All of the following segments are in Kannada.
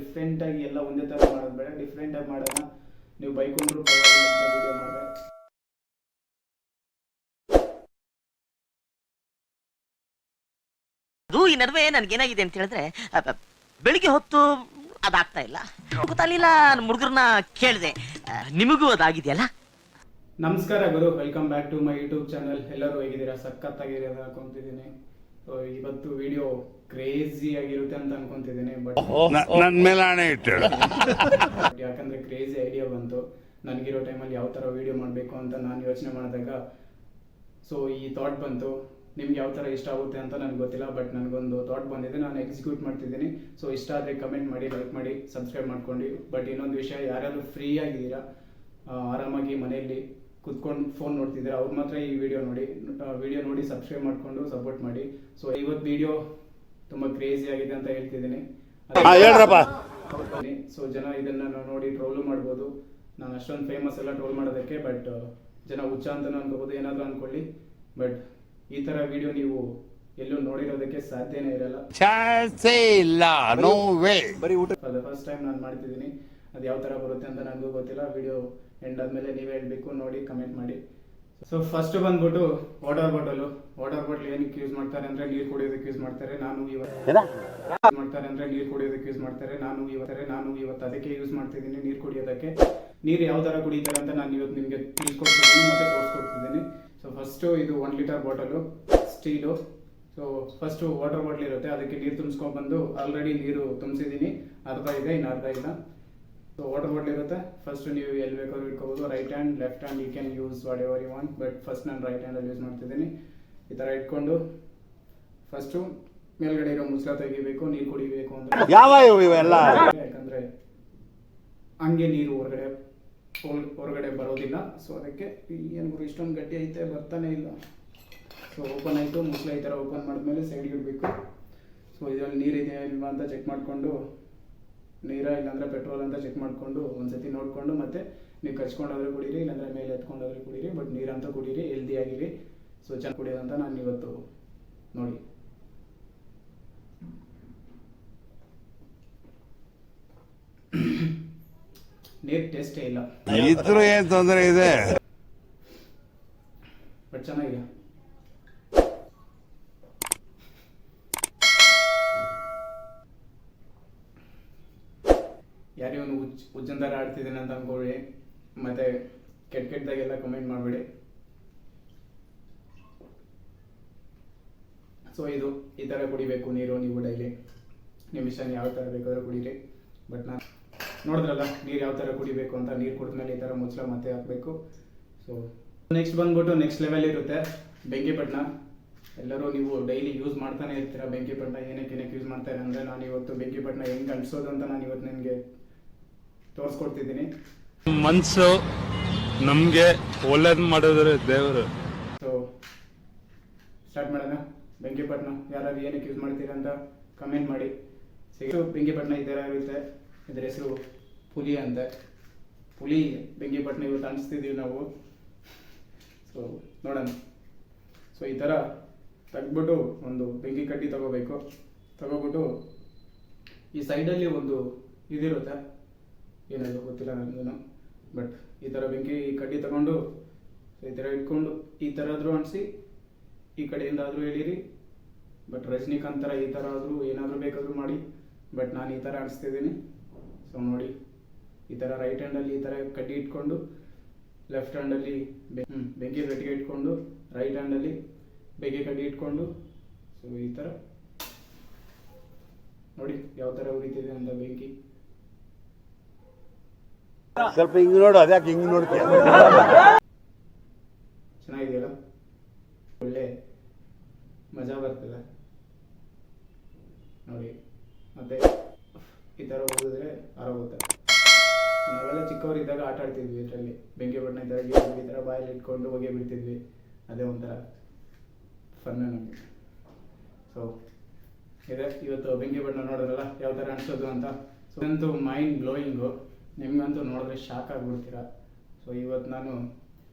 ಡಿಫ್ರೆಂಟಾಗಿ ಎಲ್ಲ ಒಂದೇ ಥರ ಮಾಡೋದು ಬೇಡ, ಡಿಫ್ರೆಂಟಾಗಿ ಮಾಡೋಣ. ನೀವು ಬೈಕೊಂಡ್ರು ವಿಡಿಯೋ ಮಾಡಿದೆ. ಅದು ಈ ನಡುವೆ ನನ್ಗೇನಾಗಿದೆ ಅಂತ ಹೇಳಿದ್ರೆ ಬೆಳಿಗ್ಗೆ ಹೊತ್ತು ಅದಾಗ್ತಾ ಇಲ್ಲ, ಗೊತ್ತಾಗಲಿಲ್ಲ. ಹುಡುಗರನ್ನ ಕೇಳಿದೆ, ನಿಮಗೂ ಅದಾಗಿದೆಯಲ್ಲ? ನಮಸ್ಕಾರ ಗುರು, welcome back to my YouTube channel. ಎಲ್ಲರೂ ಹೇಗಿದ್ದೀರಾ? ಸಖತ್ತಾಗಿರೋದು ಅನ್ಕೊಂತಿದ್ದೀನಿ. ಇವತ್ತು ವಿಡಿಯೋ ಕ್ರೇಜಿ ಆಗಿರುತ್ತೆ ಅಂತ ಅನ್ಕೊಂತಿದ್ದೀನಿ. ಬಟ್ ನನ್ನ ಮೇಲೆ ಆಣೆ ಇಟ್ಟು ಯಾಕಂದ್ರೆ ಕ್ರೇಜಿ ಐಡಿಯಾ ಬಂತು ನನಗಿರೋ ಟೈಮಲ್ಲಿ ಯಾವ ಥರ ವಿಡಿಯೋ ಮಾಡಬೇಕು ಅಂತ ನಾನು ಯೋಚನೆ ಮಾಡಿದಾಗ ಸೊ ಈ ಥಾಟ್ ಬಂತು. ನಿಮ್ಗೆ ಯಾವ ಥರ ಇಷ್ಟ ಆಗುತ್ತೆ ಅಂತ ನನಗೆ ಗೊತ್ತಿಲ್ಲ, ಬಟ್ ನನಗೊಂದು ಥಾಟ್ ಬಂದಿದೆ, ನಾನು ಎಕ್ಸಿಕ್ಯೂಟ್ ಮಾಡ್ತಿದ್ದೀನಿ. ಸೊ ಇಷ್ಟ ಆದರೆ ಕಮೆಂಟ್ ಮಾಡಿ, ಲೈಕ್ ಮಾಡಿ, ಸಬ್ಸ್ಕ್ರೈಬ್ ಮಾಡ್ಕೊಂಡು. ಬಟ್ ಇನ್ನೊಂದು ವಿಷಯ, ಯಾರ್ಯಾರು ಫ್ರೀ ಆಗಿದ್ದೀರಾ, ಆರಾಮಾಗಿ ಮನೆಯಲ್ಲಿ ಕುತ್ಕೊಂಡು ಫೋನ್ ನೋಡ್ತಿದ್ದೀರಾ, ಅವ್ರು ಮಾತ್ರ ಈ ವಿಡಿಯೋ ನೋಡಿ ಸಬ್ಸ್ಕ್ರೈಬ್ ಮಾಡಿಕೊಂಡು ಸಪೋರ್ಟ್ ಮಾಡಿ. ಸೊ ಇವತ್ತು ವಿಡಿಯೋ ತುಂಬ ಕ್ರೇಜಿ ಆಗಿದೆ ಅಂತ ಹೇಳ್ತಿದ್ದೀನಿ. ಸೊ ಜನ ಇದನ್ನು ನೋಡಿ ಟ್ರೋಲು ಮಾಡ್ಬೋದು. ನಾನು ಅಷ್ಟೊಂದು ಫೇಮಸ್ ಎಲ್ಲ ಟ್ರೋಲ್ ಮಾಡೋದಕ್ಕೆ, ಬಟ್ ಜನ ಹುಚ್ಚ ಅಂತಲೂ ಅನ್ಕೋಬೋದು, ಏನಾದರೂ ಅಂದ್ಕೊಳ್ಳಿ. ಬಟ್ ಈ ಥರ ವಿಡಿಯೋ ನೀವು ಎಲ್ಲೂ ನೋಡಿರೋದಕ್ಕೆ ಸಾಧ್ಯನೇ ಇರಲ್ಲ. ಫಾರ್ ದ ಫಸ್ಟ್ ಟೈಮ್ ನಾನು ಮಾಡ್ತಿದ್ದೀನಿ. ಅದು ಯಾವ ಥರ ಬರುತ್ತೆ ಅಂತ ನನಗೂ ಗೊತ್ತಿಲ್ಲ. ವಿಡಿಯೋ ಎಂಡ್ ಆದಮೇಲೆ ನೀವೇ ಹೇಳಬೇಕು, ನೋಡಿ ಕಮೆಂಟ್ ಮಾಡಿ. ಸೊ ಫಸ್ಟ್ ಬಂದ್ಬಿಟ್ಟು ವಾಟರ್ ಬಾಟಲ್ ಏನಕ್ಕೆ ಯೂಸ್ ಮಾಡ್ತಾರೆ ಅಂದರೆ ನೀರು ಕುಡಿಯೋದಕ್ಕೆ ಯೂಸ್ ಮಾಡ್ತಾರೆ. ನಾನು ಇವತ್ತು ಅದಕ್ಕೆ ಯೂಸ್ ಮಾಡ್ತಿದ್ದೀನಿ, ನೀರು ಕುಡಿಯೋದಕ್ಕೆ. ನೀರು ಯಾವ ಥರ ಕುಡಿತಾರೆ ಅಂತ ನಾನು ಇವತ್ತು ನಿಮಗೆ ತಿಳಿಸ್ಕೊಡ್ತಿದ್ದೀನಿ ಮತ್ತು ತೋರಿಸ್ಕೊಡ್ತಿದ್ದೀನಿ. ಸೊ ಫಸ್ಟು ಇದು 1 litre bottle, steel. So first water bottle ಇರುತ್ತೆ, ಅದಕ್ಕೆ ನೀರು ತುಂಬಿಸ್ಕೊಂಡ್ಬಂದು ಆಲ್ರೆಡಿ ನೀರು ತುಂಬಿಸಿದ್ದೀನಿ, ಅರ್ಧ ಇದೆ, ಇನ್ನು ಅರ್ಧ ಇಲ್ಲ. ಸೊ ವಾಟರ್ ಬಾಟ್ಲ್ ಇರುತ್ತೆ. ಫಸ್ಟ್ ನೀವು ಎಲ್ಲಿ ಬೇಕಾದ್ರೂ ಇಟ್ಕೋಬೋದು, right hand, left hand, you can use whatever you want. But first ನಾನು ರೈಟ್ ಹ್ಯಾಂಡಲ್ಲಿ ಯೂಸ್ ಮಾಡ್ತಿದ್ದೀನಿ. ಈ ಥರ ಇಟ್ಕೊಂಡು ಫಸ್ಟು ಮೇಲ್ಗಡೆ ಇರೋ ಮುಚ್ಚಳ ತೆಗಿಬೇಕು, ನೀರು ಕುಡಿಬೇಕು ಅಂದರೆ. ಯಾಕಂದರೆ ಹಂಗೆ ನೀರು ಹೊರಗಡೆ ಬರೋದಿಲ್ಲ. ಸೊ ಅದಕ್ಕೆ ಏನು ಇಷ್ಟೊಂದು ಗಟ್ಟಿ ಐತೆ, ಬರ್ತಾನೆ ಇಲ್ಲ. ಸೊ ಓಪನ್ ಆಯಿತು, ಮುಚ್ಚಳ ಈ ಥರ ಓಪನ್ ಮಾಡಿದ್ಮೇಲೆ ಸೈಡ್ಗೆ ಇಡಬೇಕು. ಸೊ ಇದರಲ್ಲಿ ನೀರಿದೆ ಇಲ್ವಾ ಅಂತ ಚೆಕ್ ಮಾಡಿಕೊಂಡು, ನೀರ ಇಲ್ಲಾಂದರೆ ಪೆಟ್ರೋಲ್ ಅಂತ ಚೆಕ್ ಮಾಡಿಕೊಂಡು ಒಂದ್ಸತಿ ನೋಡಿಕೊಂಡು ಮತ್ತೆ ನೀವು ಕಚ್ಕೊಂಡಾದ್ರೆ ಕುಡೀರಿ, ಇಲ್ಲಾಂದರೆ ಮೇಲೆ ಎತ್ಕೊಂಡಾದ್ರೆ ಕುಡೀರಿ. ಬಟ್ ನೀರಂತ ಕುಡೀರಿ, ಹೆಲ್ದಿಯಾಗಿರಿ. ಸೊ ಚೆನ್ನಾಗಿ ಕುಡಿಯೋದಂತ ನಾನು ಇವತ್ತು ನೋಡಿ. ನೀರು ಟೇಸ್ಟೇ ಇಲ್ಲ, ಇದ್ರೂ ಏನ್ ತೊಂದರೆ ಇದೆ, ಬಟ್ ಚೆನ್ನಾಗಿದೆ. ಯಾರು ಇವನು ಹುಚ್ಚನ್ ಥರ ಆಡ್ತಿದ್ದೇನೆ ಅಂತ ಅನ್ಕೊಳ್ಳಿ, ಮತ್ತೆ ಕೆಟ್ಟದಾಗೆಲ್ಲ ಕಮೆಂಟ್ ಮಾಡಬೇಡಿ. ಸೊ ಇದು ಈ ಥರ ಕುಡಿಬೇಕು ನೀರು, ನೀವು ಡೈಲಿ ನಿಮ್ಮ ಇಷ್ಟ ಯಾವ ಥರ ಬೇಕಾದ್ರೂ ಕುಡೀರಿ. ಬಟ್ ನಾನು ನೋಡಿದ್ರಲ್ಲ ನೀರು ಯಾವ ಥರ ಕುಡಿಬೇಕು ಅಂತ. ನೀರು ಕುಡಿದ್ಮೇಲೆ ಈ ಥರ ಮುಚ್ಚಳ ಮತ್ತೆ ಹಾಕಬೇಕು. ಸೊ ನೆಕ್ಸ್ಟ್ ಬಂದ್ಬಿಟ್ಟು ನೆಕ್ಸ್ಟ್ ಲೆವೆಲ್ ಇರುತ್ತೆ ಬೆಂಕಿಪಟ್ಟಣ. ಎಲ್ಲರೂ ನೀವು ಡೈಲಿ ಯೂಸ್ ಮಾಡ್ತಾನೆ ಇರ್ತೀರಾ ಬೆಂಕಿಪಟ್ಟಣ. ಏನಕ್ಕೆ ಯೂಸ್ ಮಾಡ್ತಾರೆ ಅಂದರೆ, ನಾನು ಇವತ್ತು ಬೆಂಕಿಪಟ್ಟಣ ಹೆಂಗೆ ಅಂಟಿಸೋದು ಅಂತ ನಾನು ಇವತ್ತು ನಿಮಗೆ ತೋರಿಸ್ಕೊಡ್ತಿದ್ದೀನಿ. ಮನ್ಸು ನಮಗೆ ಒಳ್ಳೇದು ಮಾಡಿದ್ರೆ ದೇವರು. ಸೊ ಸ್ಟಾರ್ಟ್ ಮಾಡೋಣ. ಬೆಂಕಿಪಟ್ಟಣ ಯಾರು ಏನಕ್ಕೆ ಯೂಸ್ ಮಾಡ್ತೀರಾ ಅಂತ ಕಮೆಂಟ್ ಮಾಡಿ. ಬೆಂಕಿಪಟ್ಟಣ ಈ ಥರ ಇರುತ್ತೆ. ಇದರ ಹೆಸರು ಪುಲಿ ಅಂತ. ಪುಲಿ ಬೆಂಕಿಪಟ್ಟಣ ಇವತ್ತು ಅನಿಸ್ತಿದ್ದೀವಿ ನಾವು. ಸೊ ನೋಡೋಣ. ಸೊ ಈ ಥರ ತೆಗ್ದ್ಬಿಟ್ಟು ಒಂದು ಬೆಂಕಿ ಕಡ್ಡಿ ತಗೋಬಿಟ್ಟು ಈ ಸೈಡಲ್ಲಿ ಒಂದು ಇದಿರುತ್ತೆ, ಏನದು ಗೊತ್ತಿಲ್ಲ ನನಗೂ. ಬಟ್ ಈ ಥರ ಬೆಂಕಿ ಕಡ್ಡಿ ತಗೊಂಡು ಈ ಥರ ಇಟ್ಕೊಂಡು ಈ ಥರ ಆದರೂ ಅನಿಸಿ, ಈ ಕಡೆಯಿಂದ ಆದರೂ ಎಳೀರಿ. ಬಟ್ ರಜನಿಕಾಂತ್ ಥರ ಈ ಥರ ಆದರೂ ಏನಾದರೂ ಬೇಕಾದರೂ ಮಾಡಿ. ಬಟ್ ನಾನು ಈ ಥರ ಅನಿಸ್ತಿದ್ದೀನಿ. ಸೊ ನೋಡಿ, ಈ ಥರ ರೈಟ್ ಹ್ಯಾಂಡಲ್ಲಿ ಈ ಥರ ಕಡ್ಡಿ ಇಟ್ಕೊಂಡು, ಲೆಫ್ಟ್ ಹ್ಯಾಂಡಲ್ಲಿ ಬೆಂಕಿ ಗಟ್ಟಿಗೆ ಇಟ್ಕೊಂಡು, ರೈಟ್ ಹ್ಯಾಂಡಲ್ಲಿ ಬೆಂಕಿ ಕಡ್ಡಿ ಇಟ್ಕೊಂಡು, ಸೊ ಈ ಥರ ನೋಡಿ ಯಾವ ಥರ ಉರಿತಿದೆ ಅಂತ ಬೆಂಕಿ. ಸ್ವಲ್ಪ ಹಿಂಗ್ ನೋಡು, ಅದ್ಯಾಕೆ ಹಿಂಗ್ ನೋಡ್ತೀಯ? ಚೆನ್ನಾಗಿದೆಯಲ್ಲ, ಒಳ್ಳೆ ಮಜಾ ಬರ್ತದೆ ನೋಡಿ. ಮತ್ತೆ ಈ ಥರ ಓದಿದ್ರೆ ಆರೋಗುತ್ತೆ. ನಾವೆಲ್ಲ ಚಿಕ್ಕವರಿದ್ದಾಗ ಆಟ ಆಡ್ತಿದ್ವಿ ಇದರಲ್ಲಿ, ಬೆಂಕಿಪಟ್ಟಣ ಈ ಥರ ಬಾಯಲ್ಲಿ ಇಟ್ಕೊಂಡು ಹೊಗೆ ಬಿಡ್ತಿದ್ವಿ. ಅದೇ ಒಂಥರ ಫನ್ನು ನಮಗೆ. ಸೊ ಇದೆ ಇವತ್ತು ಬೆಂಕಿಪಟ್ಟಣ ನೋಡೋದ್ರಲ್ಲ ಯಾವ ಥರ ಅನಿಸೋದು ಅಂತ. ಸೊ ಅಂತೂ ಮೈಂಡ್ ಬ್ಲೋಯಿಂಗು, ನಿಮ್ಗಂತೂ ನೋಡಿದ್ರೆ ಶಾಕ್ ಆಗಿಬಿಡ್ತೀರ. ಸೊ ಇವತ್ತು ನಾನು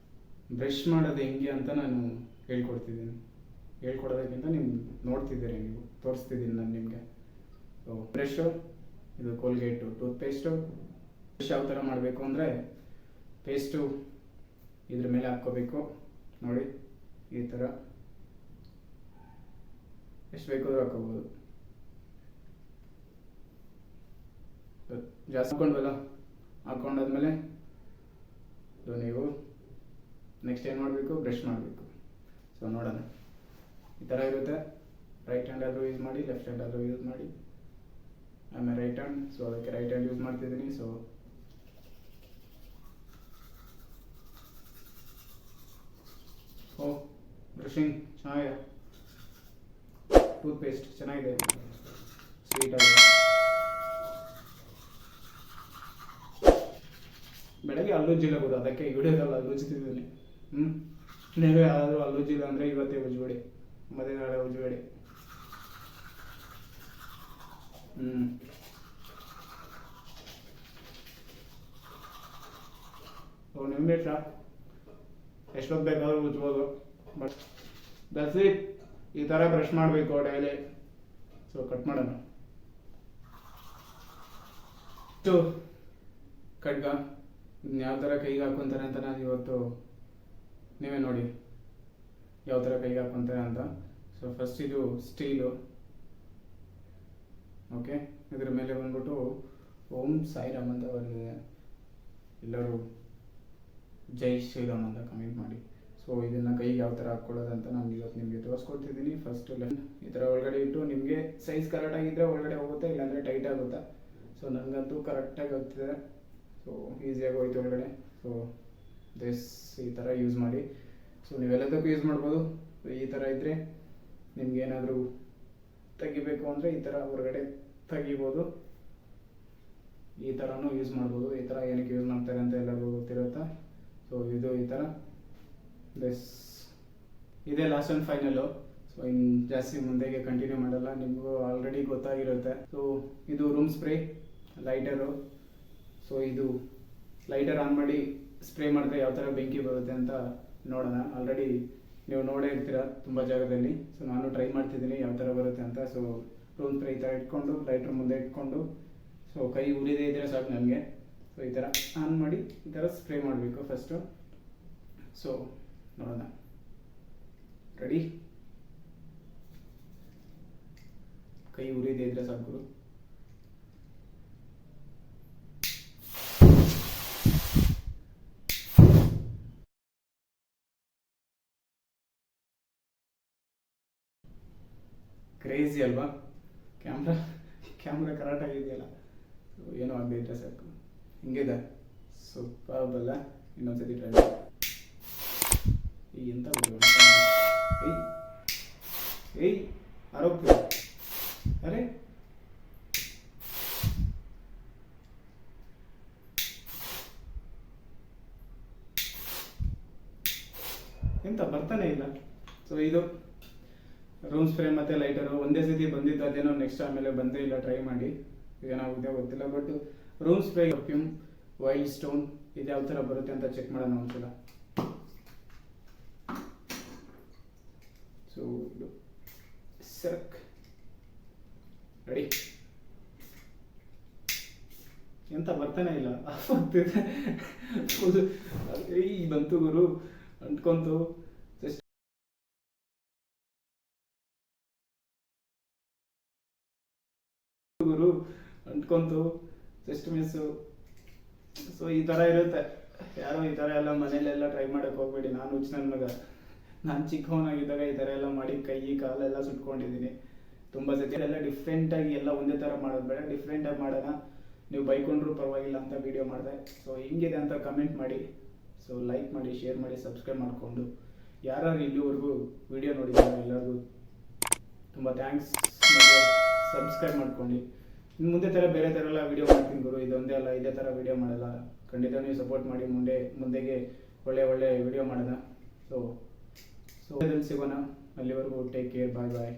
ಬ್ರಷ್ ಮಾಡೋದು ಹೆಂಗೆ ಅಂತ ನಾನು ಹೇಳ್ಕೊಡೋದಕ್ಕಿಂತ ನೀವು ನೋಡ್ತಿದ್ದೀರಿ, ನೀವು ತೋರಿಸ್ತಿದ್ದೀನಿ ನಾನು ನಿಮಗೆ. ಸೊ ಬ್ರಷು ಇದು ಕೋಲ್ಗೇಟು ಟೂತ್ಪೇಸ್ಟು. ಬ್ರಷ್ ಯಾವ ಥರ ಮಾಡಬೇಕು ಅಂದರೆ ಪೇಸ್ಟು ಇದ್ರ ಮೇಲೆ ಹಾಕ್ಕೋಬೇಕು ನೋಡಿ, ಈ ಥರ ಎಷ್ಟು ಬೇಕಾದ್ರೂ ಹಾಕೋಬೋದು. ಜಾಸ್ತಿ ಹಾಕೊಂಡ್ವಲ್ಲ, ಹಾಕೊಂಡಾದ್ಮೇಲೆ ನೀವು ನೆಕ್ಸ್ಟ್ ಏನು ಮಾಡಬೇಕು, ಬ್ರಷ್ ಮಾಡಬೇಕು. ಸೊ ನೋಡೋಣ, ಈ ಥರ ಇರುತ್ತೆ. ರೈಟ್ ಹ್ಯಾಂಡ್ ಆದರೂ ಯೂಸ್ ಮಾಡಿ, ಲೆಫ್ಟ್ ಹ್ಯಾಂಡ್ ಆದರೂ ಯೂಸ್ ಮಾಡಿ. ಆಮೇಲೆ ರೈಟ್ ಹ್ಯಾಂಡ್, ಸೊ ಅದಕ್ಕೆ ರೈಟ್ ಹ್ಯಾಂಡ್ ಯೂಸ್ ಮಾಡ್ತಿದ್ದೀನಿ. ಸೊ ಬ್ರಷಿಂಗ್ ಚೆನ್ನಾಗಿದೆ, ಟೂತ್ಪೇಸ್ಟ್ ಚೆನ್ನಾಗಿದೆ, ಸ್ವೀಟ್ ಆಗಿದೆ. ಬೆಳಗ್ಗೆ ಹಲ್ಲುಜ್ಜಿಲ್ಲ ಗುರು, ಅದಕ್ಕೆ ವಿಡಿಯೋದಲ್ಲಿ ಹಲ್ಲುಜ್ಜಿತಿದ್ದೀನಿ. ನೀವು ಯಾರಾದರೂ ಹಲ್ಲುಜ್ಜಿಲ್ಲ ಅಂದರೆ ಇವತ್ತೇ ಉಜ್ಬೇಡಿ, ಮತ್ತೆ ನಾಳೆ ಉಜ್ಬೇಡಿ. ನಿಮಗೆ ಎಷ್ಟೊತ್ತು ಬೇಕಾದ್ರೂ ಉಜ್ಬೋದು, ಬಟ್ ದಟ್ಸ್ ಇಟ್. ಈ ಥರ ಬ್ರಷ್ ಮಾಡಬೇಕು ಡೈಲಿ. ಸೊ ಕಟ್ ಮಾಡೋಣ. ಖಡ್ಗ ಇದನ್ನ ಯಾವ ಥರ ಕೈಗೆ ಹಾಕ್ಕೊಂತಾರೆ ಅಂತ ನಾನು ಇವತ್ತು ನೀವೇ ನೋಡಿ ಯಾವ ಥರ ಕೈಗೆ ಹಾಕ್ಕೊಂತಾರೆ ಅಂತ. ಸೊ ಫಸ್ಟ್ ಇದು ಸ್ಟೀಲು, ಓಕೆ. ಇದ್ರ ಮೇಲೆ ಬಂದ್ಬಿಟ್ಟು ಓಂ ಸಾಯಿರಾಮ್ ಅಂತ ಬರೆದಿದೆ. ಎಲ್ಲರೂ ಜೈ ಶ್ರೀರಾಮ್ ಅಂತ ಕಮೆಂಟ್ ಮಾಡಿ. ಸೊ ಇದನ್ನು ಕೈಗೆ ಯಾವ ಥರ ಹಾಕ್ಕೊಳ್ಳೋದಂತ ನಾನು ಇವತ್ತು ನಿಮಗೆ ತೋರಿಸ್ಕೊಡ್ತಿದ್ದೀನಿ. ಫಸ್ಟು ಈ ಥರ ಒಳಗಡೆ ಇಟ್ಟು ನಿಮಗೆ ಸೈಜ್ ಕರೆಕ್ಟಾಗಿದ್ದರೆ ಒಳಗಡೆ ಹೋಗುತ್ತೆ, ಇಲ್ಲಾಂದರೆ ಟೈಟ್ ಆಗುತ್ತೆ. ಸೊ ನನಗಂತೂ ಕರೆಕ್ಟಾಗಿ ಆಗ್ತಿದೆ, ಸೊ ಈಸಿಯಾಗಿ ಹೋಯ್ತು ಒಳಗಡೆ. ಸೊ ಈ ಥರ ಯೂಸ್ ಮಾಡಿ. ಸೊ ನೀವೆಲ್ಲದಕ್ಕೂ ಯೂಸ್ ಮಾಡ್ಬೋದು. ಈ ಥರ ಇದ್ದರೆ ನಿಮ್ಗೇನಾದರೂ ತೆಗಿಬೇಕು ಅಂದರೆ ಈ ಥರ ಹೊರಗಡೆ ತೆಗಿಬೋದು. ಈ ಥರನೂ ಯೂಸ್ ಮಾಡ್ಬೋದು. ಈ ಥರ ಏನಕ್ಕೆ ಯೂಸ್ ಮಾಡ್ತಾರೆ ಅಂತ ಎಲ್ಲರಿಗೂ ಗೊತ್ತಿರುತ್ತೆ. ಸೊ ಇದು ಈ ಥರ ಇದೇ ಲಾಸ್ಟ್ ಆ್ಯಂಡ್ ಫೈನಲ್ಲು. ಸೊ ಇನ್ನು ಜಾಸ್ತಿ ಮುಂದೆಗೆ ಕಂಟಿನ್ಯೂ ಮಾಡಲ್ಲ, ನಿಮಗೂ ಆಲ್ರೆಡಿ ಗೊತ್ತಾಗಿರುತ್ತೆ. ಸೊ ಇದು ರೂಮ್ ಸ್ಪ್ರೇ ಲೈಟರು. ಸೊ ಇದು ಲೈಟರ್ ಆನ್ ಮಾಡಿ ಸ್ಪ್ರೇ ಮಾಡಿದ್ರೆ ಯಾವ ಥರ ಬೆಂಕಿ ಬರುತ್ತೆ ಅಂತ ನೋಡೋಣ. ಆಲ್ರೆಡಿ ನೀವು ನೋಡೇ ಇರ್ತೀರ ತುಂಬ ಜಾಗದಲ್ಲಿ. ಸೊ ನಾನು ಟ್ರೈ ಮಾಡ್ತಿದ್ದೀನಿ ಯಾವ ಥರ ಬರುತ್ತೆ ಅಂತ. ಸೊ ರೂಮ್ ಸ್ಪ್ರೇ ಈ ಥರ ಇಟ್ಕೊಂಡು ಲೈಟ್ರ್ ಮುಂದೆ ಇಟ್ಕೊಂಡು, ಸೊ ಕೈ ಉರಿದೇ ಇದ್ದರೆ ಸಾಕು ನನಗೆ. ಸೊ ಈ ಥರ ಆನ್ ಮಾಡಿ ಈ ಥರ ಸ್ಪ್ರೇ ಮಾಡಬೇಕು ಫಸ್ಟು. ಸೊ ನೋಡೋಣ, ರೆಡಿ. ಕೈ ಉರಿದೇ ಇದ್ದರೆ ಸಾಕು. ಕ್ರೇಜಿ ಅಲ್ವಾ? ಕ್ಯಾಮ್ರಾ ಕರೆಕ್ಟ್ ಆಗಿದೆಯಲ್ಲ, ಏನೋ ಆಗದೆ ಇದ್ರೆ ಸಾಕು. ಹಿಂಗಿದೆ, ಸೂಪರ್ ಅಲ್ಲ. ಇನ್ನೊಂದ್ಸತಿ ಟ್ರೈ ಮಾಡಿ. ಎಂತ ಏಯ್ ಆರೋಗ್ಯ, ಅರೆ ಎಂತ ಬರ್ತಾನೆ ಇಲ್ಲ. ಸೊ ಇದು ರೂಮ್ ಸ್ಪ್ರೇ ಮತ್ತು ಲೈಟರು ಒಂದೇ ಸತಿ ಬಂದಿದ್ದು, ಅದೇನೋ ನೆಕ್ಸ್ಟ್ ಆಮೇಲೆ ಬಂದೇ ಇಲ್ಲ. ಟ್ರೈ ಮಾಡಿ, ಏನಾಗುತ್ತೆ ಗೊತ್ತಿಲ್ಲ. But room spray, perfume, wild stone ಇದು ಯಾವ ಥರ ಬರುತ್ತೆ ಅಂತ ಚೆಕ್ ಮಾಡೋಣ ಒಂದ್ಸಲ. ಸೊ ಇದು ಸರ್ಕ್ ರೆಡಿ. ಎಂತ ಬರ್ತಾನೆ ಇಲ್ಲ, ಆಗ್ತಿದೆ ಫುಲ್. ಈ ಬಂತು ಗುರು, ಅಂಟ್ಕೊಂತು. ಗುರು ಅಂಟ್ಕೊಂತು ಜಸ್ಟ್ ಮಿಸ್ಸು. ಸೊ ಈ ಥರ ಇರುತ್ತೆ. ಯಾರೋ ಈ ಥರ ಎಲ್ಲ ಮನೇಲೆಲ್ಲ ಟ್ರೈ ಮಾಡೋಕ್ಕೆ ಹೋಗ್ಬೇಡಿ. ನಾನು ಹುಚ್ಚ ನನ್ನ ಮಗ. ನಾನು ಚಿಕ್ಕವನಾಗಿದ್ದಾಗ ಈ ಥರ ಎಲ್ಲ ಮಾಡಿ ಕೈ ಕಾಲೆಲ್ಲ ಸುಟ್ಕೊಂಡಿದ್ದೀನಿ ತುಂಬ ಸತಿ. ಎಲ್ಲ ಡಿಫ್ರೆಂಟಾಗಿ ಎಲ್ಲ ಒಂದೇ ಥರ ಮಾಡೋದು ಬೇಡ, ಡಿಫ್ರೆಂಟಾಗಿ ಮಾಡೋಣ. ನೀವು ಬೈಕೊಂಡ್ರೂ ಪರವಾಗಿಲ್ಲ ಅಂತ ವೀಡಿಯೋ ಮಾಡಿದೆ. ಸೊ ಹಿಂಗಿದೆ ಅಂತ ಕಮೆಂಟ್ ಮಾಡಿ. ಸೊ ಲೈಕ್ ಮಾಡಿ, ಶೇರ್ ಮಾಡಿ, ಸಬ್ಸ್ಕ್ರೈಬ್ ಮಾಡಿಕೊಂಡು ಯಾರು ಇಲ್ಲಿವರೆಗೂ ವೀಡಿಯೋ ನೋಡಿದ್ದಾರೆ ಎಲ್ಲರಿಗೂ ತುಂಬ ಥ್ಯಾಂಕ್ಸ್. ಮತ್ತು ಸಬ್ಸ್ಕ್ರೈಬ್ ಮಾಡ್ಕೊಂಡು ಇನ್ನು ಮುಂದೆ ಥರ ಬೇರೆ ಥರ ಎಲ್ಲ ವೀಡಿಯೋ ಮಾಡ್ತೀನಿ ಗುರು. ಇದೊಂದೇ ಅಲ್ಲ, ಇದೇ ಥರ ವೀಡಿಯೋ ಮಾಡಲ್ಲ. ಖಂಡಿತ ನೀವು ಸಪೋರ್ಟ್ ಮಾಡಿ. ಮುಂದೆಗೆ ಒಳ್ಳೆ ವೀಡಿಯೋ ಮಾಡೋಣ. ಸೊ ಸಿಗೋಣ. ಅಲ್ಲಿವರೆಗೂ ಟೇಕ್ ಕೇರ್, ಬಾಯ್ ಬಾಯ್.